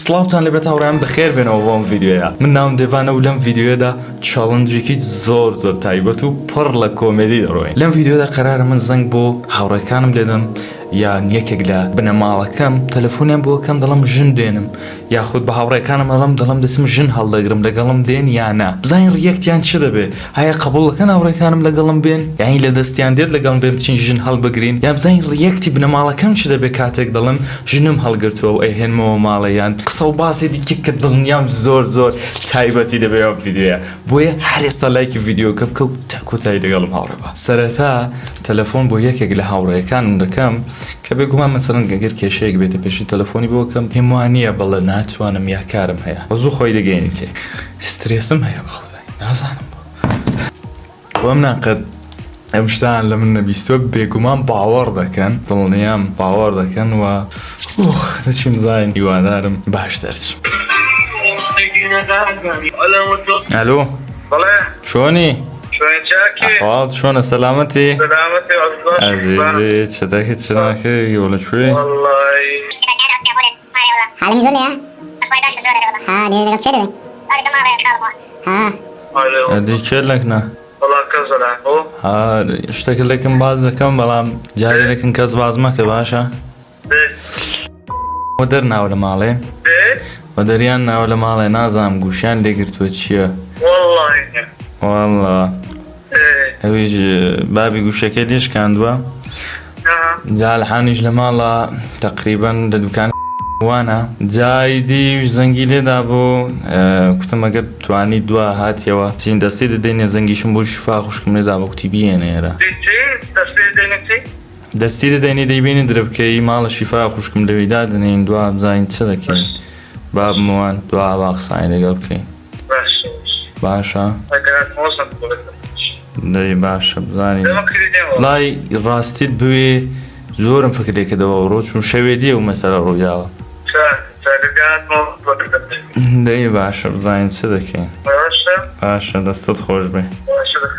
سلااوتان لە بەتاوڕیان بەخێر بێنەوە بۆم ڤیددیوەیە من ناوم دێڤانە و لەم ڤیددیوەدا چاڵنجێکی زۆر تایبەت و پڕ لە کۆمێدی دەڕۆین. لەم ڤیددیوەدا قەرارە من زەنگ بۆ هاوڕێکانم لێدەم یان یەکێک لە بنەماڵەکەم تەلەفۆنیان بۆکەم دەڵم ژن دێنم یاخود بە هاوڕێکانم دەڵم دەسم ژن هەڵدەگرم لەگەڵم دێن یانە بزانین ڕیەکتیان چ دەبێ هەیە قبوڵەکەن هاوڕێکانم لەگەڵم بێن یانی لە دەستیان دێت لەگەڵم بێ بچین ژن هەڵبگرین یا بزانین ڕیەکتی بنەماڵەکەم چ دەبێ کاتێک دەڵم ژنم هەڵگرتووە و ئەیهێنمەوە ماڵەیان قسە و باسی دیکە کە دڵنیام زۆر تایبەتی دەبێ ئەو ڤیددیوەیە بۆیە هەر ئێستا لایکی ڤیددیۆکە بکە و تاکۆتایی لەگەڵم هاوڕێ بە. سەرەتا تەلەفۆن بۆ یەکێک لە هاوڕێکانم دەکەم کە بێگومان مەسەڵەن گەگەر کێشەیەک بێتە پێشی تەلەفۆنی بۆکەم هێم وانە بەڵێ ناتوانم یا کارم هەیە زوو خۆی دەگەێنی تێ سترێسم هەیە بەخودای نازانم وەم ناقەت ئەم شتان لە من نەبیستوە بێگومان باوەڕ دەکەن دڵنیام باوەڕ دەکەن و دەچیم زاین هیوادارم باش دەرچم. ئەلۆ شۆنی؟ أحوال شلون سلامتي؟ سلامتي عزيزي شداكي تشناكي ولا شوي؟ والله حالي ميزولي ها دي قد شدوي ها هدي كلكنا والله كزلا هو ها اشتكي لكن بعض كم بلام جاري لكن كز بعض ما كباشا ودرنا ولا مالي ودريانا ولا مالي نازم قوشان اللي قلت وتشيا والله هەویش بابی گوشەکە لێش کاندووە جا لەحانیش لە ماڵە تقریبەن لە دوکان وانە جای دیش زەنگی لێدا بۆ کوتم ئەگەر توانی دووە هاتیەوە چین دەستی دەدەینێ زەنگیشم بۆ شفا خوشکم لێدا بە کوتی بێنێرە دەستی دەدەینێ دەیبێنی درەبکەی ماڵە شیفا خوشکم لەوێدا دەنێن دوا بزانین چ دەکەین بابمەوان دوا با قسانی لەگەڵ بکەین باشە دەی باشە بزانین لای ڕاستیت بوێ زۆرم فکرێکەدەوە ڕۆ چون شەوێدیە و مەسەرە ڕوویاوە دەی باشە بزانین چ دەکەین باشە دەستت خۆش بێ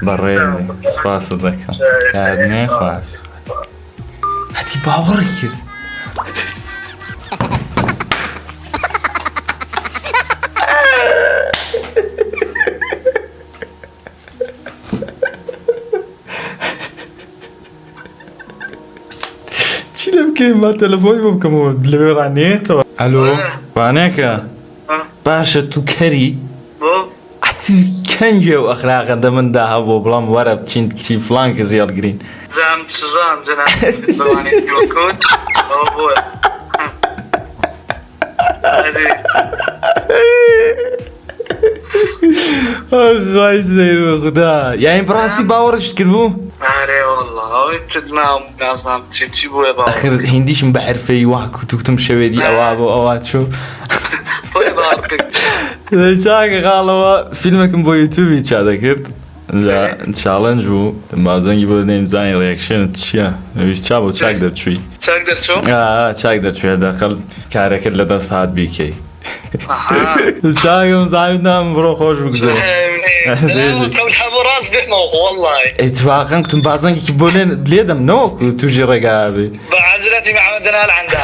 بەڕێزی سپاست دەکەم کارنێ خواست هەتی باوەڕی کرد چی لە بکەین با تەلەفۆنی بۆ بکەمەوە لەوێ ڕانێتەوە. ئەلۆ وانێکە باشە تو کەری ئەتی کەنجێ و ئەخلاقەندە مندا هەبوو بڵام وەرە بچین کچی فڵان کە زیادگرین زام چزام جناب خواهی سدەیرو خدا یعنی بڕاستی باوەڕشت کردبوو؟ ئارێ والله ئەوەی تر ناوم نازانم چی بووە باوەڕ ئەخر هیندیشم بە حرفەی وا کوتوکتم شەوێدی ئەوا بۆ ئەوا چوو چاکە خاڵەوە فیلمێکم بۆ یوتیوبی چا دەکرد چاڵەنج بوو بازەنگی بۆ دەنێم بزانین ڕێکشنت چییە نەویست چا بۆ چاک دەرچووی چاک دەرچوێ دەقەڵ کارەکەت لە دەست هات بیکەی چاکم زاویدام بڕۆ خۆش بگذڕ اتفاقا كنت بازنگێکی بۆ لێدەم نەوەکو توژی ڕێگابێ بەعەزرەتی محەممەد جەلال عەندها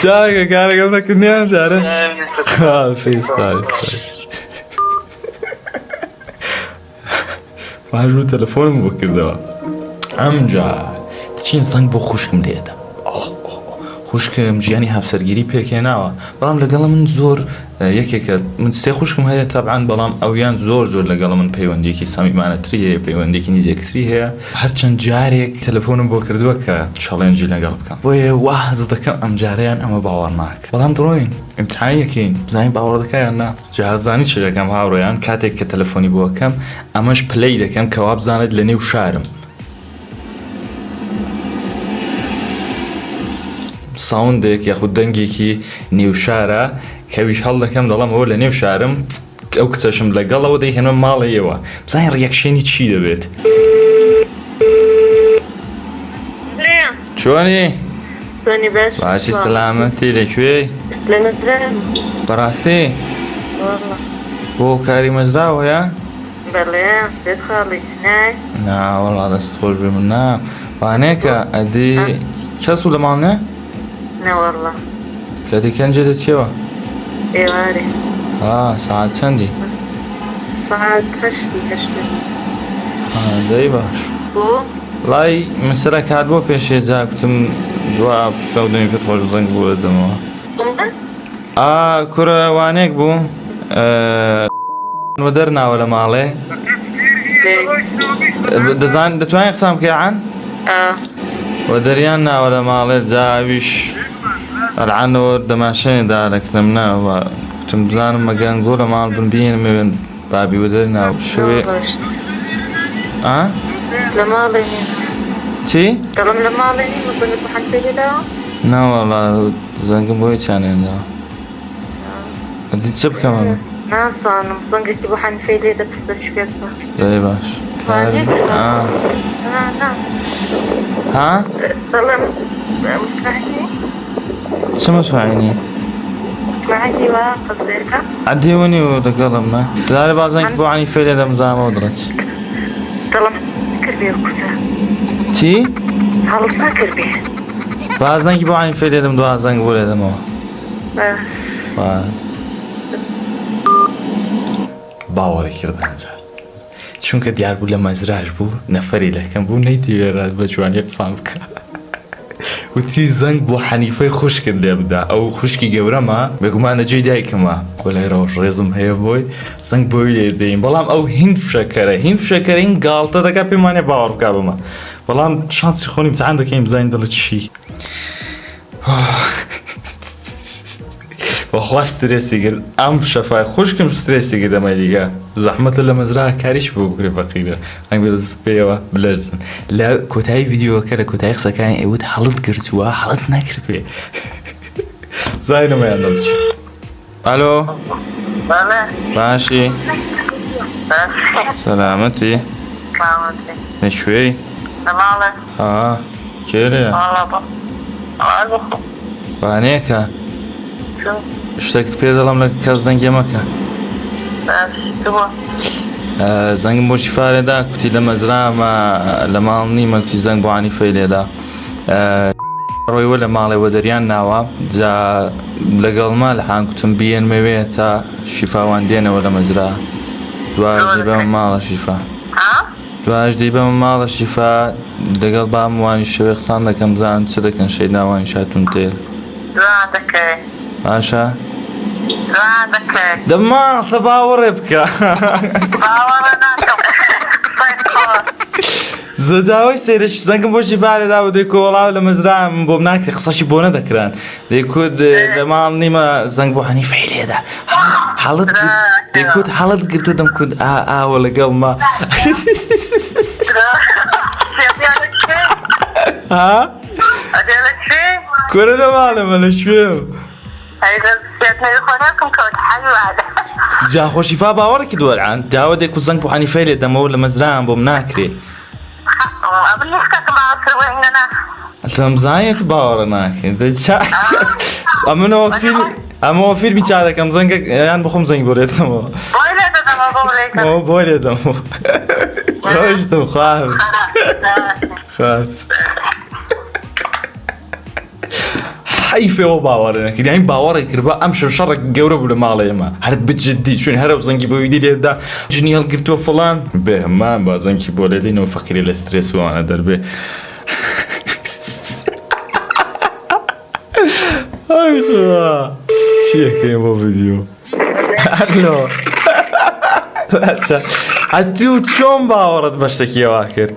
چاکە کارەکەم نەکردنیان جارە فیستا باش بوو تەلەفۆنم بۆ کردەوە ئەمجار چین سەنگ بۆ خوشکم لێدەم خوشکم ژیانی هەفسەرگیری پێکێناوە بەڵام لەگەڵە من زۆر یەکێکە من سێ خوشکم هەیە تەبعاً بەڵام ئەویان زۆر لەگەڵە من پەیوەندێکی سەمیمانەتری هەیە پەیوەندێکی نزیکتری هەیە هەرچەند جارێک تەلەفۆنم بۆ کردووە کە چەڵێنجی لەگەڵ بکەم بۆیە وا حەز دەکەم ئەم جارەیان ئەمە باوەڕ ناکە بەڵام دڕۆین ئیمتحانیەکەین بزانین باوەڕ دەکەیان نا جیهازانی چ دەکەم هاوڕێیان کاتێک کە تەلەفۆنی بۆکەم ئەمەش پلەی دەکەم کەوا بزانێت لە نێو شارم ساوندێک یاخود دەنگێکی نێو شارە کەویش هەڵ دەکەم دەڵام ئەوە لە نێو شارم ئەو کچەشم لەگەڵەوە دەیهێنە ماڵەیەوە بزانین ڕیەکشێنی چی دەبێت. چۆنی؟ باشی سەلامەتی لەکوێی؟ لە نەزرە بەڕاستی؟ بۆ کاری مەزراوەیە؟ بەڵێ دێت خاڵی نای؟ نا وەڵا دەست خۆش بێ من نا وانەیەکە ئەدی کەس و لە ماڵ نە؟ نە وەڵا كادي كان جدت شوا إيواري ساعات سندي ساعات هشتي داي باش بو لاي مسألة كاد بو بيش يزاكتم دوا بودني بتخرج زنق بو دمو كرة وانيك بو ودرنا ولا مالي دزان دتواني قسام كيعان ودريانا ولا مالي زاويش العنور دماشين دارك نمنا تمزان مكان قولة مال بنبين من بابي ودرنا شوي لما ليني تي؟ تلم لما ليني مبني بحن في كده لا والله زنق بوي كان عنده أدي تسب كمان ناس أنا مبني كي بحن في كده بس تشكيت لا باش فانيك نعم ها؟ سلام مسمعني شو مسمعيني؟ مسمعني وقصيرك عديوني ودقلمنا تداري بعض بو عني فيلي دا مزامة ودرت تلم كربي وكتا تي؟ هلطنا كربي بعض بو عني فيلي دا مدوها زنق بولي دا مو بس باوری کردن جار چون که دیار بوو لە مەزراش بوو نەفەری لەکەم بوو نەیتیوێرات بە جوانی قسام بکە وتی زەنگ بۆ حەنیفەی خوشکرد لێ بدا ئەو خوشکی گەورەمە بێگومانە جێی دایکەمە وەلای ڕۆژ ڕێزم هەیە بۆی زەنگ بۆی لێ دەین بەڵام ئەو هین فشەکەرە هین گاڵتە دەکا پێمانێ باوەڕ بکا بمە بەڵام شانسی خۆنی امتحان دەکەین بزانین دڵت چی وخوا سترێسی کرد ئەم شەفای خوشکم سترێسی کردەمە دیگە زەحمەتە لە مەزرا کاریش بۆ بکرێ بەقیرە ئەنگ بێت پێیەوە بلەرزن لە کۆتایی ڤیدیۆکە لە کۆتایی قسەکانی ئێوت هەڵت کردووە هەڵت نەکرد پێ زانەمەیان دەڵچ ئالۆ باشی سەلامەتی نەشوێی کێرەیە وانەیەکە شتێکت پێ دەڵم لە کەس دەنگێ مەکە زەنگم بۆ شیفارێدا کوتی لە مەزرامە لە ماڵ نیمە کوتی زەنگ بۆ عنیفەی لێدا ڕۆیوە لە ماڵێوە دەریان ناوە جا لەگەڵما لە حانکوتم بیێنمەوێ تا شیفاوان دێنەوە لە مەزرا دواش دەی بەمە ماڵە شیفا دواش دەی بەمە ماڵە شیفا لەگەڵ بام وانی شەوێ قسان دەکەم زان چ دەکەن شەی ناوانی شاتون تێر باشە دەماڵە باوەڕێ بکە زەجاوی سێرش زەنگم بۆ شیفارێدا بۆ دەی کۆڵاو لە مەزرام بۆ ناکرێ قسەشی بۆ نەدەکران دەیکوت لە ماڵ نیمە زەنگ بۆ حەنیفەی لێدا حاڵت دەیکوت حاڵت گرتو دەمکوت ئاوە لەگەڵ ما کورە لە ماڵێمە لە شوێم جا خۆشیفا باوەڕێکی دووەرعان داوە دەیکوت زەنگ بۆ حەنیفەی لێ دەمەوە لە مەزرام بۆم ناکرێ دەمزانێت باوەڕە ناکەین ئەمەوە فیلمی چا دەکەم زەنگە یان بخۆم زەنگ بۆ لێتەمەوە بۆ لێ دەمەوە ڕۆژتم خواب حیفەوە باوەڕێ نەکرد یانی باوەڕێ کرد بە ئەم شەڕێک گەورە بوو لە ماڵێ ئێمە هەر بجددی چون هەرە زەنگی بۆ ویدی لێدا جنی هەڵگرتووە فڵان بێ هەمان با زەنگی بۆ لێ دەینەوە فەقیرێ لە سترێس وانە دەربێ ئای خوا چیەکەین بۆ ڤیدیۆ ئەلۆ ئەتوو چۆن باوەڕت بە شتێکیەوە کرد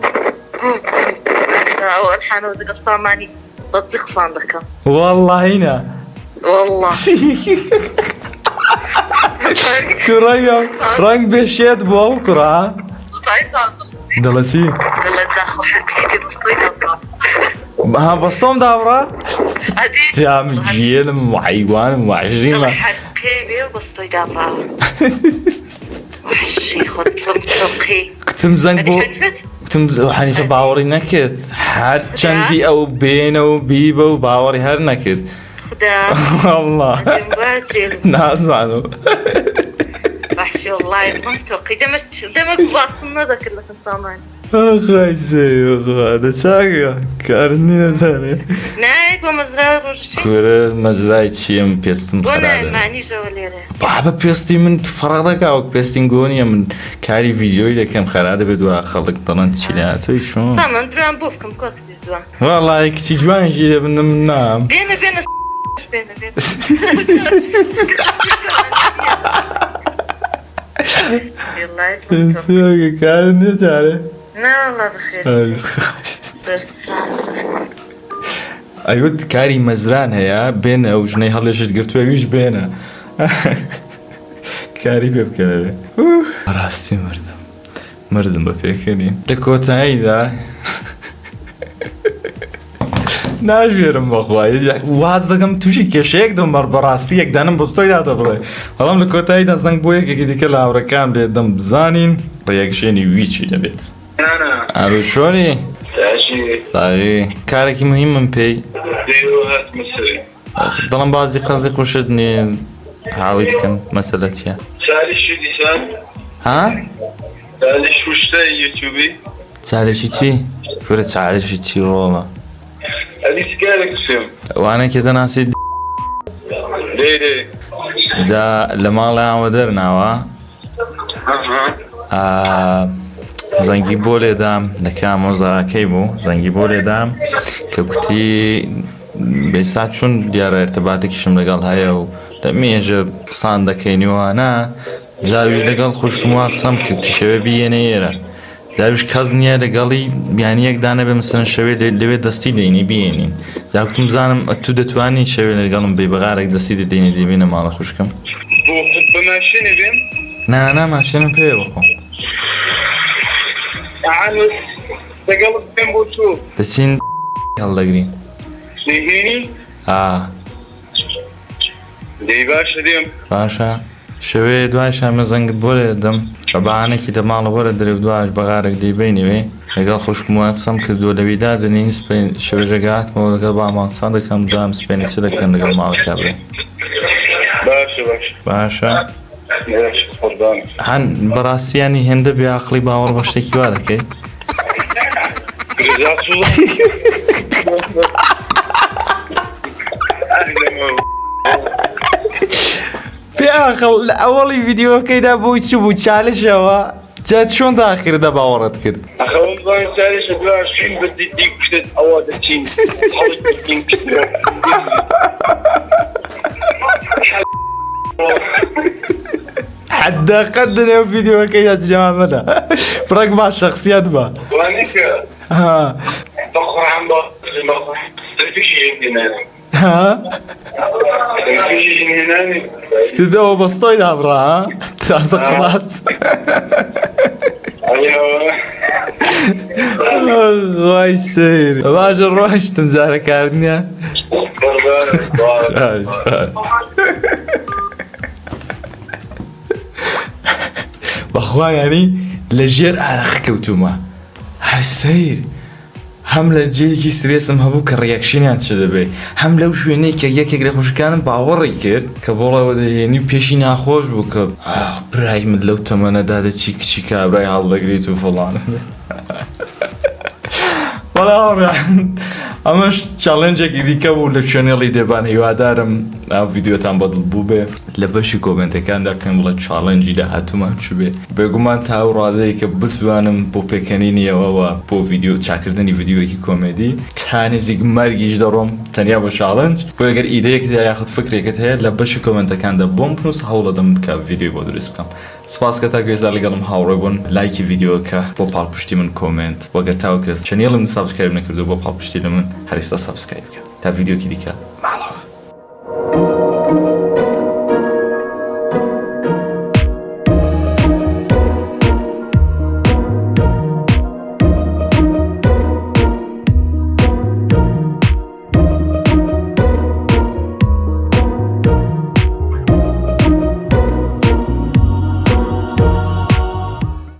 الحانوت قسطاماني بطيخ صندقة والله هنا والله ترى رنگ بشيت بو كرا دلسي دلت اخو حبيبي بصي دورة ها بسطوم دورة جام جيل وحيوان وعجيمة حبيبي بصي دورة وحشي خد لمطلقي كتم زنگ بو كتم حنيفة باوري نكت هر چندی او بین و بیب و باوری هر نکد خدا والله نازانو وحشي والله منطقي دمك باصلنا ذاك اللي كنت طامان آخای سیر دەچاکە کارنی نەزانێ نایە بۆ مەزرا ڕۆژشی کورە مەجرای چیم پێستم بۆ خراپە نایمانیژەوە لێرە بابە پێستی من فەرق دەکا وەک پێستین گۆنیە من کاری ڤیدیۆی دەکەم خەرا دەبێت دووە خەڵک دەڵێن چیلاتۆی چۆن تامان دران بۆ بکەم کۆکسی جوان وەڵای کچی جوانشی لێ بنم نام بێنە بێنە کارن نێجارێ ناڵا بخێر ئەیوت کاری مەزران هەیە بێنە ئەو ژنەی هەڵێشت گرتووە ویش بێنە کاری پێ بکەوێ ڕاستی مردم بە پێکەنی لە کۆتاییدا ناژێرم بەخوای واز دەکەم تووشی کێشەیەک دەمەڕ بەڕاستی یەکدانم بۆستۆیدا دەبڵێ بەڵام لە کۆتاییدا زەنگ بۆ یەکێکی دیکە لە هاوڕەکان بێت دەم بزانین ڕێکشێنی ویچی دەبێت ئەبێ شۆنی ساغی کارێکی مهمم پێی دڵم بازی قەزی خوشت نیە هاوی دکەم مەسەلە چییە ها؟ چالشی چی؟ کورە چالشی چی ڕۆڵە وانە کێ دەناسی جا لە ماڵیانوە دەرناوە زەنگی بۆ لێدام لەکام مۆزاراکەی بوو زەنگی بۆ لێدام کە کوتی بێستا چون دیارە ارتباتێکیشم لەگەڵ هەیە و لە مێژە قسان دەکەینیوانە جاویش لەگەڵ خوشکم وا قسەم کرد شەوێ بیێنە ئێرە جاویش کەس نییە لەگەڵی بیانی یەکدانە بێ مەسەرەن شەوێ لەوێ دەستی دەینی بێنین جاکتم بزانم تو دەتوانی شەوێ لەگەڵم بێ بەغارێک دەستی دەدەینی دەبینە ماڵە خوشکم نا ماشینم پێ بخۆ دەچین هەڵدەگرین باشە شەوێ دوای شامە زەنگت بۆ لێ دەم بە بەهانێکی لە ماڵە وەرە دەرێ دوایش بەغارێک دەیبینیوێ لەگەڵ خوشکم وای قسەم کردووە لەویدا دەنین شەوێژەگاتمەوە لەگەڵ بامان قسان دەکەم جام سپێنی چ دەکەن لەگەڵ ماڵەکە بێ باشە هەن بەڕاستیانی هێندە بێ عەقڵی باوەڕ بە شتێکی وا دەکەی پێخەڵ لە ئەوەڵی ڤیدیۆکەیدا بۆی چ بوو چالشەوە جا چۆن داخردا باوەڕت کرد حداقل دنێو ڤیدیۆکەیدا جواب مەدە بڕێک باش شەخسیەت بە تدەوە بەستۆی دابڕا تازە خلاص وای سیر باشە ڕۆیشتم جارە کار نییە بەخوا ینی لە ژێر ئارەخ کەوتومە هەر سەیر هەم لە جێیەکی سرێسم هەبوو کە ڕیاکشنیان چ دەبێ هەم لەو شوێنەی کە یەکێک لە خوشکانم باوەڕی کرد کە بۆڵەوە دەهێنی پێشی ناخۆش بوو کە برای من لەو تەمەنەدا دەچی کچی کابرای هەڵدەگریت و فڵان بەڵاوڕیان ئەمەش چاڵێنجێکی دیکە بوو لە چێنێڵی دێبان هیوادارم ئەو ڤیدیۆتان بەدڵ بوو بێ لە بەشی کۆمنتەکاندا بکەن بڵێ چاڵێنجی داهاتوومان چ بێ بێگومان تا ئەو ڕادەیە کە بتوانم بۆ پێکەنینیەوەوە بۆ ڤیدیۆ چاکردنی ڤیدیۆیەکی کۆمێدی تا نزیک مەرگیش دەڕۆم تەنیا بە چاڵێنج بۆ ئەگەر ئیدەیەکت یاخود فکرێکت هەیە لە بەشی کۆمنتەکاندا بۆم بنووس هەوڵەدەم کە ڤیدیۆ بۆ دروست بکەم سپاس کە تا گوێزدا لەگەڵم هاوڕێ بوون لایکی ڤیدیۆکە بۆ پاڵپشتی من کۆمنت وەگەر تاوە کەس چەنێڵم سابسکرایب نەکردو بۆ پاڵپشتی لە من هەر ئێستا سابسکرایب بکە تا ڤیدیۆکی دیکە